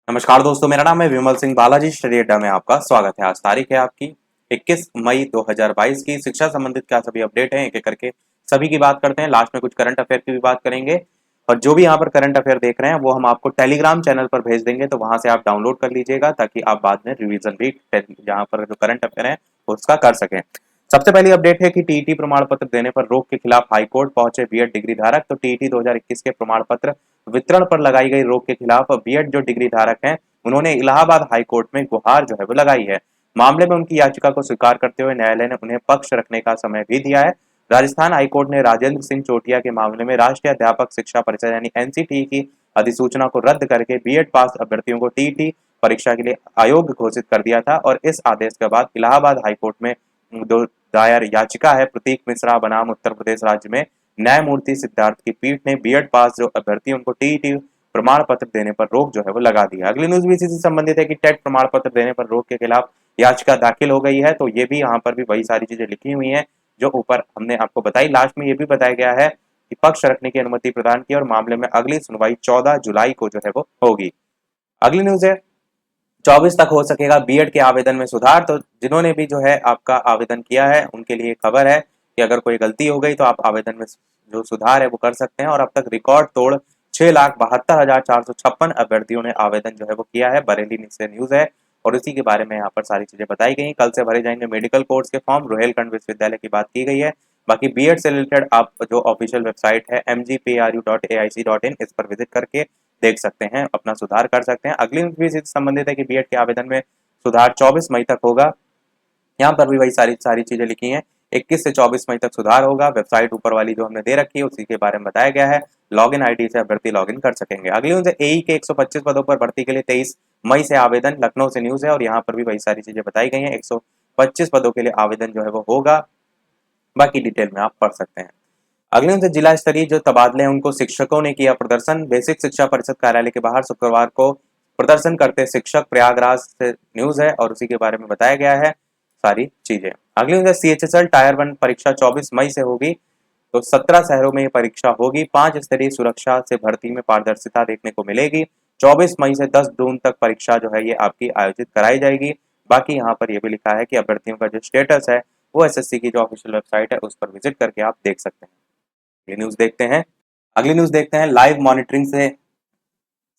नमस्कार दोस्तों, मेरा नाम है विमल सिंह। बालाजी स्टडी अड्डा में आपका स्वागत है। आज तारीख है आपकी 21 मई 2022 की। शिक्षा संबंधित क्या सभी अपडेट हैं, एक एक करके सभी की बात करते हैं। लास्ट में कुछ करंट अफेयर की भी बात करेंगे और जो भी यहाँ पर करंट अफेयर देख रहे हैं वो हम आपको टेलीग्राम चैनल पर भेज देंगे, तो वहां से आप डाउनलोड कर लीजिएगा ताकि आप बाद में रिवीजन भी यहाँ पर जो करंट अफेयर है उसका कर सकें। सबसे पहली अपडेट है कि टीईटी प्रमाण पत्र देने पर रोक के खिलाफ हाईकोर्ट पहुंचे बीएड डिग्री धारक। तो टीईटी 2021 के प्रमाण पत्र वितरण पर लगाई गई रोक के खिलाफ बीएड जो डिग्री धारक हैं उन्होंने इलाहाबाद हाईकोर्ट में गुहार जो है वो लगाई है। मामले में उनकी याचिका को स्वीकार करते हुए न्यायालय ने उन्हें पक्ष रखने का समय भी दिया है। राजस्थान हाईकोर्ट ने राजेंद्र सिंह चोटिया के मामले में राष्ट्रीय अध्यापक शिक्षा परिषद यानी एनसीटी की अधिसूचना को रद्द करके बीएड पास अभ्यर्थियों को टीईटी परीक्षा के लिए अयोग्य घोषित कर दिया था और इस आदेश के बाद इलाहाबाद हाईकोर्ट में जो दायर याचिका है प्रतीक मिश्रा बनाम उत्तर प्रदेश राज्य में न्यायमूर्ति सिद्धार्थ की पीठ ने बीएड पास जो अभ्यर्थी उनको टीईटी प्रमाण पत्र देने पर रोक जो है वो लगा दी है। अगली न्यूज भी इसी से संबंधित है कि टेट प्रमाण पत्र देने पर रोक के खिलाफ याचिका दाखिल हो गई है। तो ये भी यहाँ पर भी वही सारी चीजें लिखी हुई हैं जो ऊपर हमने आपको बताई। लास्ट में ये भी बताया गया है कि पक्ष रखने की अनुमति प्रदान की और मामले में अगली सुनवाई 14 जुलाई को जो है वो होगी। अगली न्यूज है 24 तक हो सकेगा बीएड के आवेदन में सुधार। तो जिन्होंने भी जो है आपका आवेदन किया है उनके लिए खबर है कि अगर कोई गलती हो गई तो आप आवेदन में जो सुधार है वो कर सकते हैं। और अब तक रिकॉर्ड तोड़ 6,72,456 अभ्यर्थियों ने आवेदन जो है वो किया है। बरेली से न्यूज है और इसी के बारे में यहाँ पर सारी चीजें बताई गई। कल से भरे जाएंगे मेडिकल कोर्स के फॉर्म। रोहेलखंड विश्वविद्यालय की बात की गई है। बाकी बीएड से रिलेटेड आप जो ऑफिशियल वेबसाइट है mgpru.aic.in इस पर विजिट करके देख सकते हैं, अपना सुधार कर सकते हैं। अगली न्यूज भी इससे संबंधित है कि बीएड के आवेदन में सुधार 24 मई तक होगा। यहाँ पर भी वही सारी सारी चीजें लिखी हैं। 21 से 24 मई तक सुधार होगा। वेबसाइट ऊपर वाली जो हमने दे रखी है उसी के बारे में बताया गया है। लॉगिन आईडी से अभ्यर्थी लॉगिन कर सकेंगे। अगली न्यूज एई के 125 पदों पर भर्ती के लिए 23 मई से आवेदन। लखनऊ से न्यूज है और यहाँ पर भी वही सारी चीजें बताई गई हैं। 125 पदों के लिए आवेदन जो है वो होगा। बाकी डिटेल में आप पढ़ सकते हैं। अगले न्यूज जिला स्तरीय जो तबादले हैं उनको शिक्षकों ने किया प्रदर्शन। बेसिक शिक्षा परिषद कार्यालय के बाहर शुक्रवार को प्रदर्शन करते शिक्षक प्रयागराज से न्यूज है और उसी के बारे में बताया गया है सारी चीजें। अगली न्यूज सीएचएसएल टायर 1 परीक्षा 24 मई से होगी। तो 17 शहरों में ये परीक्षा होगी। 5 स्तरीय सुरक्षा से भर्ती में पारदर्शिता देखने को मिलेगी। 24 मई से 10 जून तक परीक्षा जो है ये आपकी आयोजित कराई जाएगी। बाकी यहाँ पर यह भी लिखा है कि अभ्यर्थियों का जो स्टेटस है वो एसएससी की जो ऑफिशियल वेबसाइट है उस पर विजिट करके आप देख सकते हैं। ये न्यूज देखते हैं। अगली न्यूज देखते हैं लाइव मॉनिटरिंग से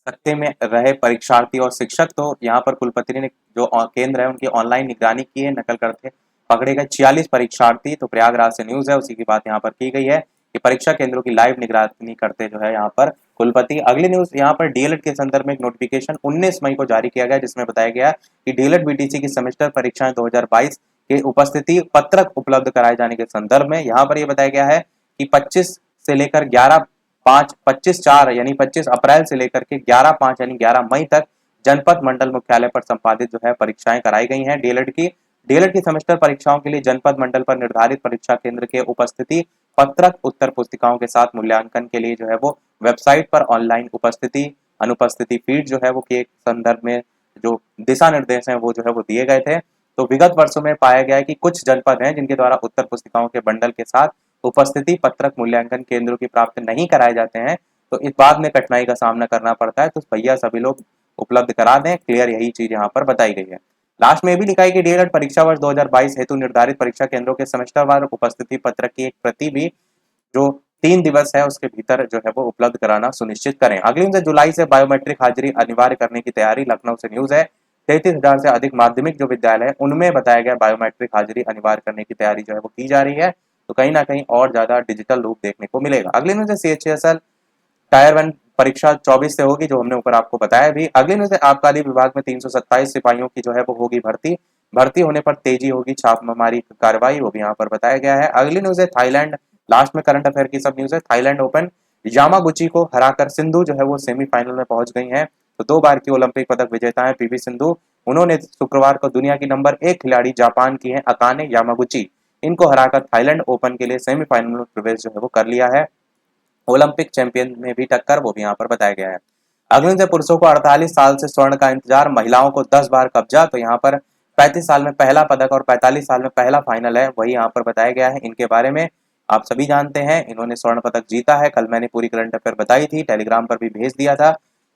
सकते में रहे परीक्षार्थी और शिक्षक। तो यहाँ पर कुलपति ने जो केंद्र है उनकी ऑनलाइन निगरानी की है। नकल करते पकड़े गए 46 परीक्षार्थी। तो प्रयागराज से न्यूज है, उसी की बात यहाँ पर की गई है कि परीक्षा केंद्रों की लाइव निगरानी करते जो है यहाँ पर कुलपति। अगली न्यूज यहाँ पर डीएलएड के संदर्भ में एक नोटिफिकेशन 19 मई को जारी किया गया जिसमें बताया गया कि डीएलएड बीटीसी की सेमेस्टर परीक्षाएं 2022 के उपस्थिति पत्रक उपलब्ध कराए जाने के संदर्भ में यहाँ पर यह बताया गया है कि 25 से लेकर 25/4 यानी 25 अप्रैल से लेकर के 11/5 यानी 11 मई तक जनपद मंडल मुख्यालय पर संपादित जो है परीक्षाएं कराई गई हैं डीएलएड की सेमेस्टर परीक्षाओं के लिए जनपद मंडल पर निर्धारित परीक्षा केंद्र के उपस्थिति पत्रक उत्तर पुस्तिकाओं के साथ मूल्यांकन के लिए जो है वो वेबसाइट पर ऑनलाइन उपस्थिति अनुपस्थिति फीड जो है वो के संदर्भ में जो दिशा निर्देश हैं वो जो है वो दिए गए थे। तो विगत वर्षों में पाया गया है कि कुछ जनपद हैं जिनके द्वारा उत्तर पुस्तिकाओं के बंडल के साथ उपस्थिति पत्रक मूल्यांकन केंद्रों की प्राप्त नहीं कराए जाते हैं। तो इस बाद में कठिनाई का सामना करना पड़ता है। तो भैया सभी लोग उपलब्ध करा दें। क्लियर यही चीज यहाँ पर बताई गई है। लास्ट में भी लिखा है कि डीएलएड परीक्षा वर्ष 2022 हेतु निर्धारित परीक्षा केंद्रों के सेमेस्टरवार उपस्थिति पत्रक की एक प्रति भी जो 3 दिवस है उसके भीतर जो है वो उपलब्ध कराना सुनिश्चित करें। अगली न्यूज जुलाई से बायोमेट्रिक हाजिरी अनिवार्य करने की तैयारी। लखनऊ से न्यूज है 33,000 से अधिक माध्यमिक जो विद्यालय है उनमें बताया गया बायोमेट्रिक हाजिरी अनिवार्य करने की तैयारी जो है वो की जा रही है। तो कहीं ना कहीं और ज्यादा डिजिटल रूप देखने को मिलेगा। अगली न्यूज सीएचएसएल टायर 1 परीक्षा 24 से होगी जो हमने ऊपर आपको बताया भी। अगली न्यूज आबकारी विभाग में 327 सिपाहियों की जो है वो होगी भर्ती होने पर तेजी होगी छापामारी कार्रवाई, वो भी यहाँ पर बताया गया है। अगली न्यूज है थाईलैंड। लास्ट में करंट अफेयर की सब न्यूज है। थाईलैंड ओपन यामागुची को हराकर सिंधु जो है वो सेमीफाइनल में पहुंच गई हैं। तो 2 बार की ओलंपिक पदक विजेता है पीवी सिंधु। उन्होंने शुक्रवार को दुनिया की नंबर 1 खिलाड़ी जापान की है अकाने यामागुची, इनको हराकर थाईलैंड ओपन के लिए सेमीफाइनल में प्रवेश जो है वो कर लिया है। ओलंपिक चैंपियन में भी टक्कर, वो भी यहाँ पर बताया गया है। अगले से पुरुषों को 48 साल से स्वर्ण का इंतजार, महिलाओं को 10 बार कब्जा। तो यहाँ पर 35 साल में पहला पदक और 45 साल में पहला फाइनल है, वही यहाँ पर बताया गया है। इनके बारे में आप सभी जानते हैं, इन्होंने स्वर्ण पदक जीता है। कल मैंने पूरी करंट अफेयर बताई थी, टेलीग्राम पर भी भेज दिया था।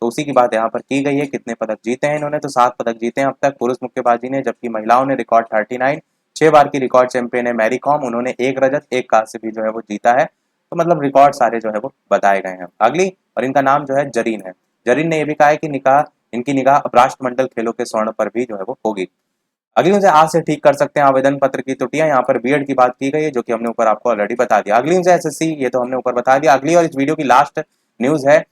तो उसी की बात यहाँ पर की गई है। कितने पदक जीते हैं इन्होंने, तो 7 पदक जीते हैं अब तक पुरुष मुक्केबाजी ने, जबकि महिलाओं ने रिकॉर्ड 39, 6 बार की रिकॉर्ड चैंपियन है मैरी कॉम, उन्होंने 1 रजत 1 कांस्य भी जो है वो जीता है। तो मतलब रिकॉर्ड सारे जो है वो बताए गए हैं। अगली, और इनका नाम जो है जरीन है। जरीन ने यह भी कहा है कि इनकी निगाह अब राष्ट्रमंडल खेलों के स्वर्ण पर भी जो है वो होगी। अगली उनसे आज से ठीक कर सकते हैं आवेदन पत्र की त्रुटियां, यहाँ पर बीएड की बात की गई है जो कि हमने ऊपर आपको ऑलरेडी बता दिया। अगली उनसे एसएससी, ये तो हमने ऊपर बता दिया। अगली और इस वीडियो की लास्ट न्यूज है।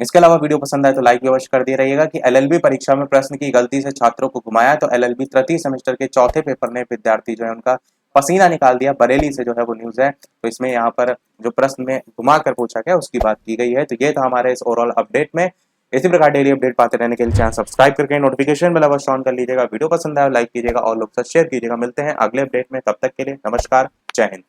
इसके अलावा वीडियो पसंद आए तो लाइक भी अवश्य कर दिए रहिएगा कि एलएलबी परीक्षा में प्रश्न की गलती से छात्रों को घुमाया, तो एलएलबी तृतीय सेमेस्टर के चौथे पेपर में विद्यार्थी जो है उनका पसीना निकाल दिया। बरेली से जो है वो न्यूज है। तो इसमें यहाँ पर जो प्रश्न में घुमा कर पूछा गया उसकी बात की गई है। तो ये था हमारे इस ओवरऑल अपडेट में। इसी प्रकार डेली अपडेट पाते रहने के लिए चैनल सब्सक्राइब करके नोटिफिकेशन बेल अवश्य ऑन कर लीजिएगा। वीडियो पसंद आया लाइक कीजिएगा और लोग साथ शेयर कीजिएगा। मिलते हैं अगले अपडेट में, तब तक के लिए नमस्कार, जय हिंद।